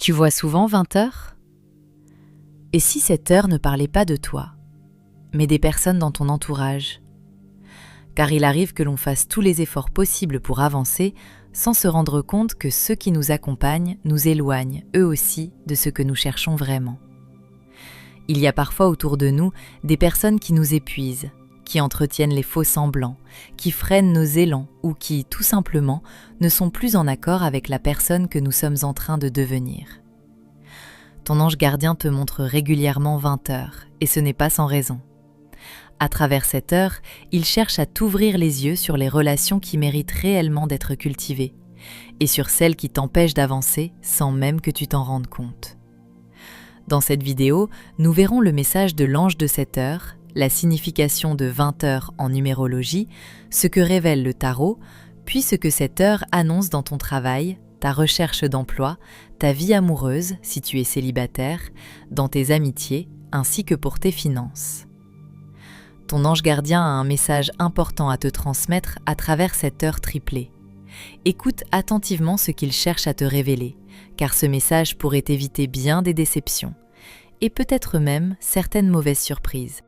Tu vois souvent 20 heures? Et si cette heure ne parlait pas de toi, mais des personnes dans ton entourage? Car il arrive que l'on fasse tous les efforts possibles pour avancer sans se rendre compte que ceux qui nous accompagnent nous éloignent, eux aussi, de ce que nous cherchons vraiment. Il y a parfois autour de nous des personnes qui nous épuisent, qui entretiennent les faux semblants, qui freinent nos élans ou qui, tout simplement, ne sont plus en accord avec la personne que nous sommes en train de devenir. Ton ange gardien te montre régulièrement 20 heures, et ce n'est pas sans raison. À travers cette heure, il cherche à t'ouvrir les yeux sur les relations qui méritent réellement d'être cultivées, et sur celles qui t'empêchent d'avancer sans même que tu t'en rendes compte. Dans cette vidéo, nous verrons le message de l'ange de cette heure, la signification de 20 heures en numérologie, ce que révèle le tarot, puis ce que cette heure annonce dans ton travail, ta recherche d'emploi, ta vie amoureuse si tu es célibataire, dans tes amitiés, ainsi que pour tes finances. Ton ange gardien a un message important à te transmettre à travers cette heure triplée. Écoute attentivement ce qu'il cherche à te révéler, car ce message pourrait éviter bien des déceptions, et peut-être même certaines mauvaises surprises.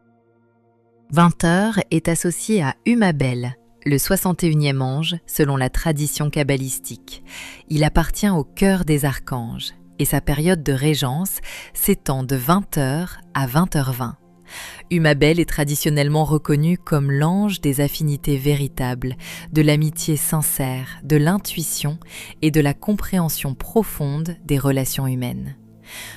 20 heures est associé à Umabel, le 61e ange selon la tradition kabbalistique. Il appartient au cœur des archanges, et sa période de régence s'étend de 20 heures à 20h20. Umabel est traditionnellement reconnu comme l'ange des affinités véritables, de l'amitié sincère, de l'intuition et de la compréhension profonde des relations humaines.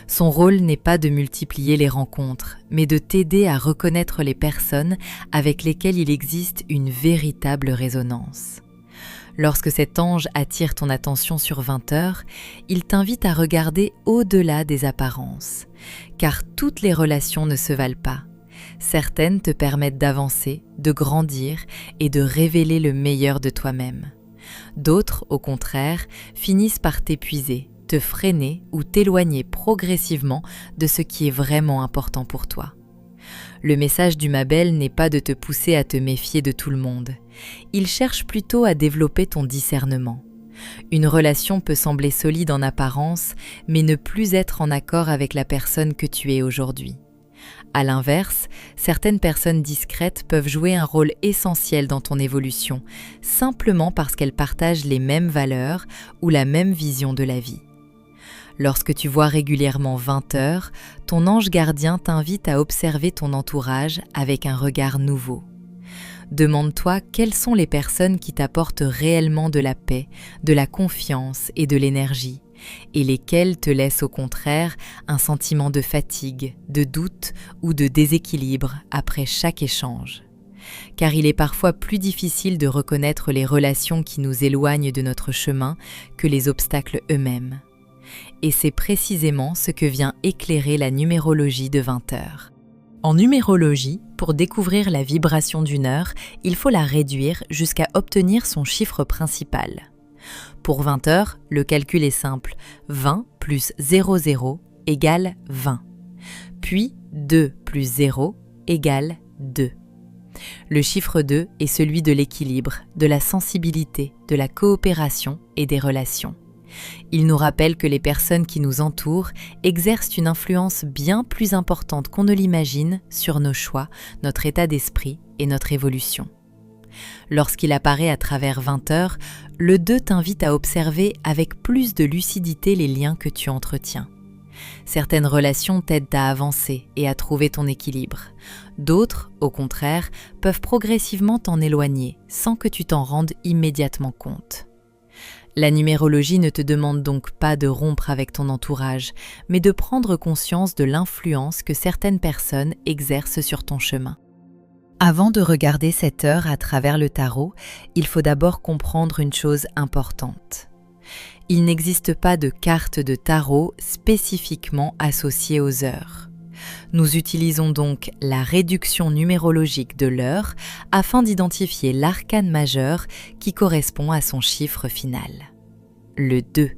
Son rôle n'est pas de multiplier les rencontres, mais de t'aider à reconnaître les personnes avec lesquelles il existe une véritable résonance. Lorsque cet ange attire ton attention sur 20 heures, il t'invite à regarder au-delà des apparences, car toutes les relations ne se valent pas. Certaines te permettent d'avancer, de grandir et de révéler le meilleur de toi-même. D'autres, au contraire, finissent par t'épuiser, te freiner ou t'éloigner progressivement de ce qui est vraiment important pour toi. Le message d'Umabel n'est pas de te pousser à te méfier de tout le monde. Il cherche plutôt à développer ton discernement. Une relation peut sembler solide en apparence, mais ne plus être en accord avec la personne que tu es aujourd'hui. À l'inverse, certaines personnes discrètes peuvent jouer un rôle essentiel dans ton évolution, simplement parce qu'elles partagent les mêmes valeurs ou la même vision de la vie. Lorsque tu vois régulièrement 20 heures, ton ange gardien t'invite à observer ton entourage avec un regard nouveau. Demande-toi quelles sont les personnes qui t'apportent réellement de la paix, de la confiance et de l'énergie, et lesquelles te laissent au contraire un sentiment de fatigue, de doute ou de déséquilibre après chaque échange. Car il est parfois plus difficile de reconnaître les relations qui nous éloignent de notre chemin que les obstacles eux-mêmes. Et c'est précisément ce que vient éclairer la numérologie de 20 heures. En numérologie, pour découvrir la vibration d'une heure, il faut la réduire jusqu'à obtenir son chiffre principal. Pour 20 heures, le calcul est simple, 20 plus 00 égale 20. Puis 2 plus 0 égale 2. Le chiffre 2 est celui de l'équilibre, de la sensibilité, de la coopération et des relations. Il nous rappelle que les personnes qui nous entourent exercent une influence bien plus importante qu'on ne l'imagine sur nos choix, notre état d'esprit et notre évolution. Lorsqu'il apparaît à travers 20 heures, le 2 t'invite à observer avec plus de lucidité les liens que tu entretiens. Certaines relations t'aident à avancer et à trouver ton équilibre. D'autres, au contraire, peuvent progressivement t'en éloigner sans que tu t'en rendes immédiatement compte. La numérologie ne te demande donc pas de rompre avec ton entourage, mais de prendre conscience de l'influence que certaines personnes exercent sur ton chemin. Avant de regarder cette heure à travers le tarot, il faut d'abord comprendre une chose importante. Il n'existe pas de carte de tarot spécifiquement associée aux heures. Nous utilisons donc la réduction numérologique de l'heure afin d'identifier l'arcane majeur qui correspond à son chiffre final, le 2.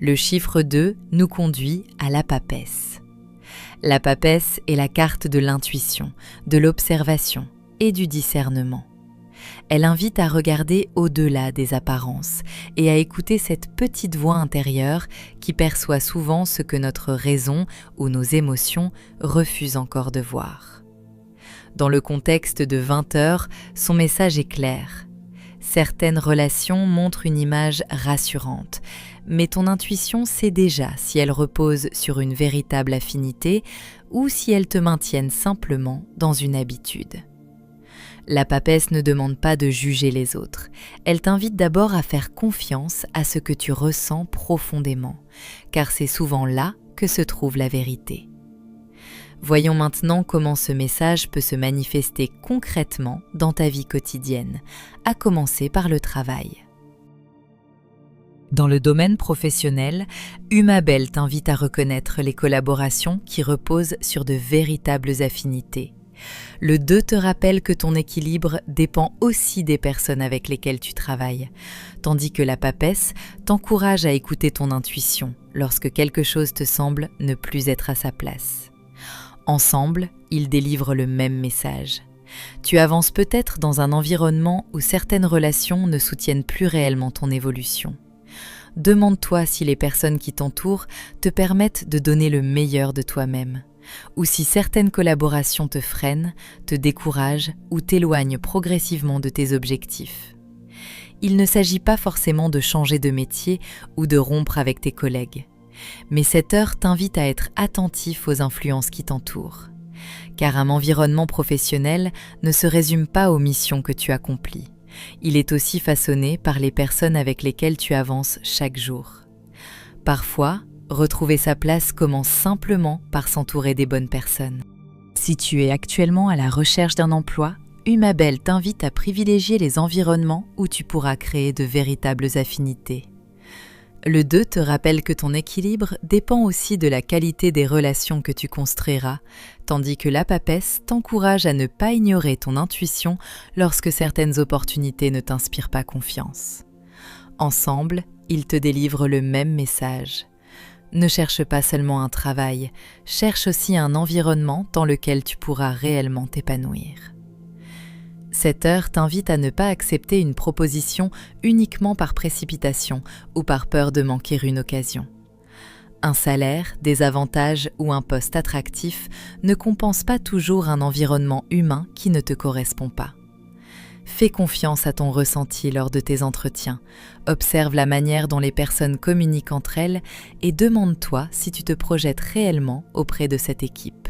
Le chiffre 2 nous conduit à la papesse. La papesse est la carte de l'intuition, de l'observation et du discernement. elle invite à regarder au-delà des apparences et à écouter cette petite voix intérieure qui perçoit souvent ce que notre raison ou nos émotions refusent encore de voir. Dans le contexte de 20 heures, son message est clair. Certaines relations montrent une image rassurante, mais ton intuition sait déjà si elles reposent sur une véritable affinité ou si elles te maintiennent simplement dans une habitude. La papesse ne demande pas de juger les autres, elle t'invite d'abord à faire confiance à ce que tu ressens profondément, car c'est souvent là que se trouve la vérité. Voyons maintenant comment ce message peut se manifester concrètement dans ta vie quotidienne, à commencer par le travail. Dans le domaine professionnel, Humabel t'invite à reconnaître les collaborations qui reposent sur de véritables affinités. Le 2 te rappelle que ton équilibre dépend aussi des personnes avec lesquelles tu travailles, tandis que la papesse t'encourage à écouter ton intuition lorsque quelque chose te semble ne plus être à sa place. Ensemble, ils délivrent le même message. Tu avances peut-être dans un environnement où certaines relations ne soutiennent plus réellement ton évolution. Demande-toi si les personnes qui t'entourent te permettent de donner le meilleur de toi-même, ou si certaines collaborations te freinent, te découragent ou t'éloignent progressivement de tes objectifs. Il ne s'agit pas forcément de changer de métier ou de rompre avec tes collègues. Mais cette heure t'invite à être attentif aux influences qui t'entourent. Car un environnement professionnel ne se résume pas aux missions que tu accomplis. Il est aussi façonné par les personnes avec lesquelles tu avances chaque jour. Parfois, retrouver sa place commence simplement par s'entourer des bonnes personnes. Si tu es actuellement à la recherche d'un emploi, Humabel t'invite à privilégier les environnements où tu pourras créer de véritables affinités. Le 2 te rappelle que ton équilibre dépend aussi de la qualité des relations que tu construiras, tandis que la papesse t'encourage à ne pas ignorer ton intuition lorsque certaines opportunités ne t'inspirent pas confiance. Ensemble, ils te délivrent le même message. Ne cherche pas seulement un travail, cherche aussi un environnement dans lequel tu pourras réellement t'épanouir. Cette heure t'invite à ne pas accepter une proposition uniquement par précipitation ou par peur de manquer une occasion. Un salaire, des avantages ou un poste attractif ne compense pas toujours un environnement humain qui ne te correspond pas. Fais confiance à ton ressenti lors de tes entretiens, observe la manière dont les personnes communiquent entre elles et demande-toi si tu te projettes réellement auprès de cette équipe.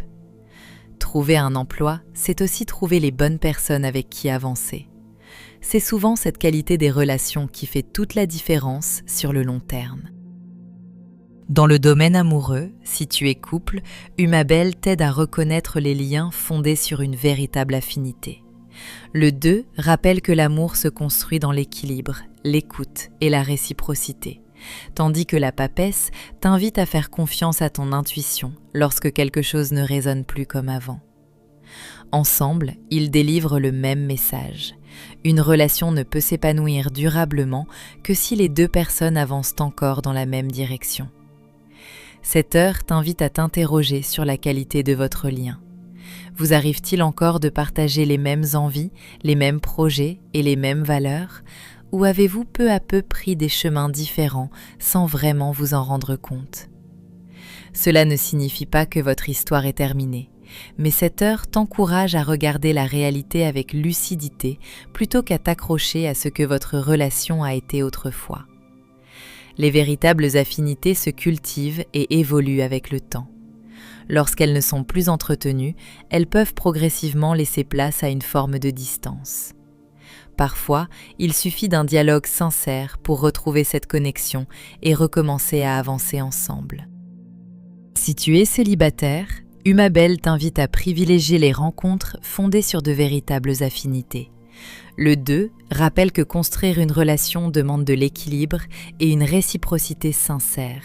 Trouver un emploi, c'est aussi trouver les bonnes personnes avec qui avancer. C'est souvent cette qualité des relations qui fait toute la différence sur le long terme. Dans le domaine amoureux, si tu es couple, Humabel t'aide à reconnaître les liens fondés sur une véritable affinité. Le 2 rappelle que l'amour se construit dans l'équilibre, l'écoute et la réciprocité, tandis que la papesse t'invite à faire confiance à ton intuition lorsque quelque chose ne résonne plus comme avant. Ensemble, ils délivrent le même message. Une relation ne peut s'épanouir durablement que si les 2 personnes avancent encore dans la même direction. Cette heure t'invite à t'interroger sur la qualité de votre lien. Vous arrive-t-il encore de partager les mêmes envies, les mêmes projets et les mêmes valeurs ? Ou avez-vous peu à peu pris des chemins différents sans vraiment vous en rendre compte ? Cela ne signifie pas que votre histoire est terminée, mais cette heure t'encourage à regarder la réalité avec lucidité plutôt qu'à t'accrocher à ce que votre relation a été autrefois. Les véritables affinités se cultivent et évoluent avec le temps. Lorsqu'elles ne sont plus entretenues, elles peuvent progressivement laisser place à une forme de distance. Parfois, il suffit d'un dialogue sincère pour retrouver cette connexion et recommencer à avancer ensemble. Si tu es célibataire, Humabel t'invite à privilégier les rencontres fondées sur de véritables affinités. Le 2 rappelle que construire une relation demande de l'équilibre et une réciprocité sincère,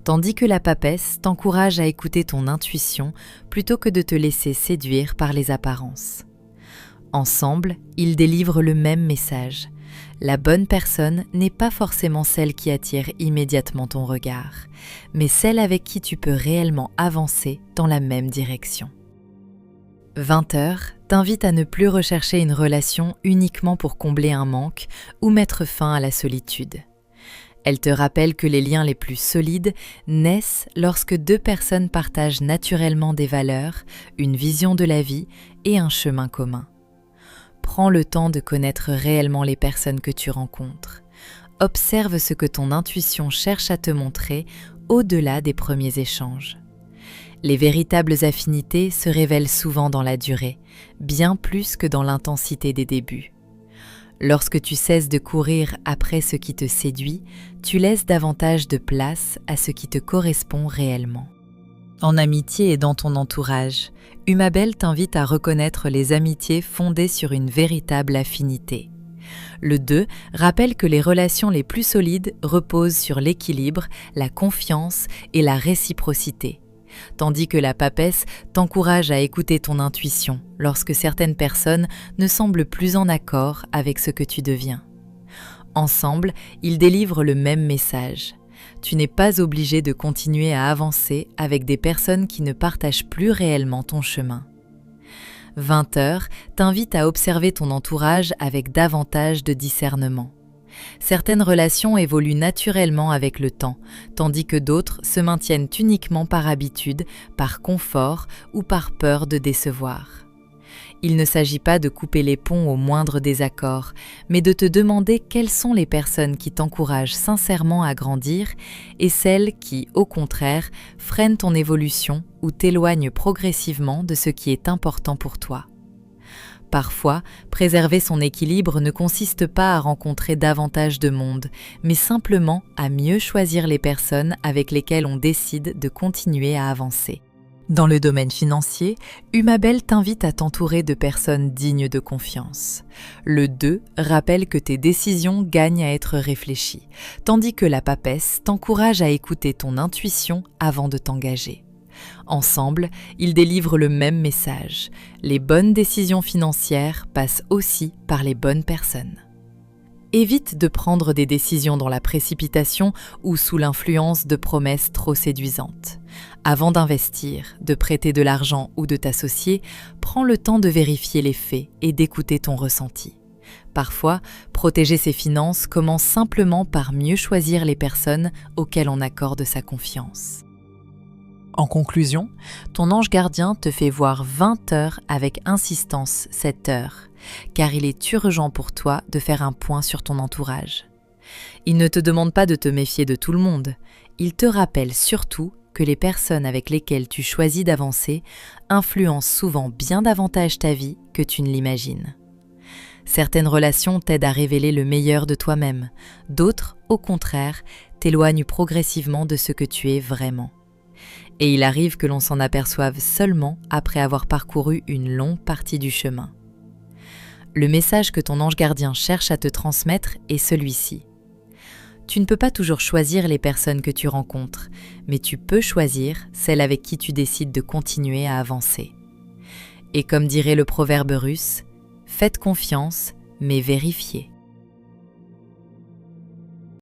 tandis que la papesse t'encourage à écouter ton intuition plutôt que de te laisser séduire par les apparences. Ensemble, ils délivrent le même message. La bonne personne n'est pas forcément celle qui attire immédiatement ton regard, mais celle avec qui tu peux réellement avancer dans la même direction. 20h t'invite à ne plus rechercher une relation uniquement pour combler un manque ou mettre fin à la solitude. Elle te rappelle que les liens les plus solides naissent lorsque deux personnes partagent naturellement des valeurs, une vision de la vie et un chemin commun. Prends le temps de connaître réellement les personnes que tu rencontres. Observe ce que ton intuition cherche à te montrer au-delà des premiers échanges. Les véritables affinités se révèlent souvent dans la durée, bien plus que dans l'intensité des débuts. Lorsque tu cesses de courir après ce qui te séduit, tu laisses davantage de place à ce qui te correspond réellement. En amitié et dans ton entourage, Umabel t'invite à reconnaître les amitiés fondées sur une véritable affinité. Le 2 rappelle que les relations les plus solides reposent sur l'équilibre, la confiance et la réciprocité, tandis que la papesse t'encourage à écouter ton intuition lorsque certaines personnes ne semblent plus en accord avec ce que tu deviens. Ensemble, ils délivrent le même message. Tu n'es pas obligé de continuer à avancer avec des personnes qui ne partagent plus réellement ton chemin. 20h t'invite à observer ton entourage avec davantage de discernement. Certaines relations évoluent naturellement avec le temps, tandis que d'autres se maintiennent uniquement par habitude, par confort ou par peur de décevoir. Il ne s'agit pas de couper les ponts au moindre désaccord, mais de te demander quelles sont les personnes qui t'encouragent sincèrement à grandir et celles qui, au contraire, freinent ton évolution ou t'éloignent progressivement de ce qui est important pour toi. Parfois, préserver son équilibre ne consiste pas à rencontrer davantage de monde, mais simplement à mieux choisir les personnes avec lesquelles on décide de continuer à avancer. Dans le domaine financier, Umabel t'invite à t'entourer de personnes dignes de confiance. Le 2 rappelle que tes décisions gagnent à être réfléchies, tandis que la papesse t'encourage à écouter ton intuition avant de t'engager. Ensemble, ils délivrent le même message. Les bonnes décisions financières passent aussi par les bonnes personnes. Évite de prendre des décisions dans la précipitation ou sous l'influence de promesses trop séduisantes. Avant d'investir, de prêter de l'argent ou de t'associer, prends le temps de vérifier les faits et d'écouter ton ressenti. Parfois, protéger ses finances commence simplement par mieux choisir les personnes auxquelles on accorde sa confiance. En conclusion, ton ange gardien te fait voir 20h avec insistance cette heure, car il est urgent pour toi de faire un point sur ton entourage. Il ne te demande pas de te méfier de tout le monde, il te rappelle surtout que les personnes avec lesquelles tu choisis d'avancer influencent souvent bien davantage ta vie que tu ne l'imagines. Certaines relations t'aident à révéler le meilleur de toi-même, d'autres, au contraire, t'éloignent progressivement de ce que tu es vraiment. Et il arrive que l'on s'en aperçoive seulement après avoir parcouru une longue partie du chemin. Le message que ton ange gardien cherche à te transmettre est celui-ci. Tu ne peux pas toujours choisir les personnes que tu rencontres, mais tu peux choisir celles avec qui tu décides de continuer à avancer. Et comme dirait le proverbe russe, faites confiance, mais vérifiez.